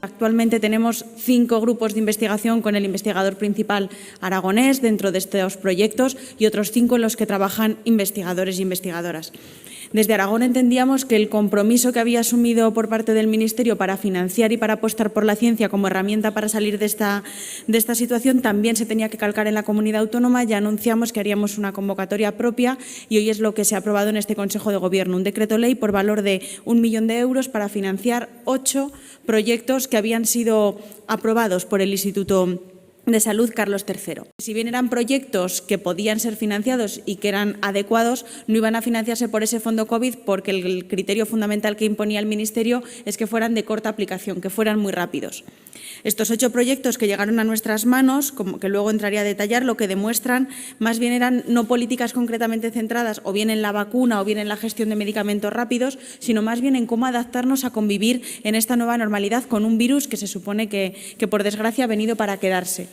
Actualmente tenemos 5 grupos de investigación con el investigador principal aragonés dentro de estos proyectos y otros 5 en los que trabajan investigadores y investigadoras. Desde Aragón entendíamos que el compromiso que había asumido por parte del Ministerio para financiar y para apostar por la ciencia como herramienta para salir de esta situación también se tenía que calcar en la comunidad autónoma. Ya anunciamos que haríamos una convocatoria propia y hoy es lo que se ha aprobado en este Consejo de Gobierno, un decreto ley por valor de 1 millón de euros para financiar 8 proyectos que habían sido aprobados por el Instituto de Salud Carlos III. Si bien eran proyectos que podían ser financiados y que eran adecuados, no iban a financiarse por ese fondo COVID porque el criterio fundamental que imponía el Ministerio es que fueran de corta aplicación, que fueran muy rápidos. Estos 8 proyectos que llegaron a nuestras manos, como que luego entraría a detallar, lo que demuestran más bien eran no políticas concretamente centradas o bien en la vacuna o bien en la gestión de medicamentos rápidos, sino más bien en cómo adaptarnos a convivir en esta nueva normalidad con un virus que se supone que por desgracia ha venido para quedarse.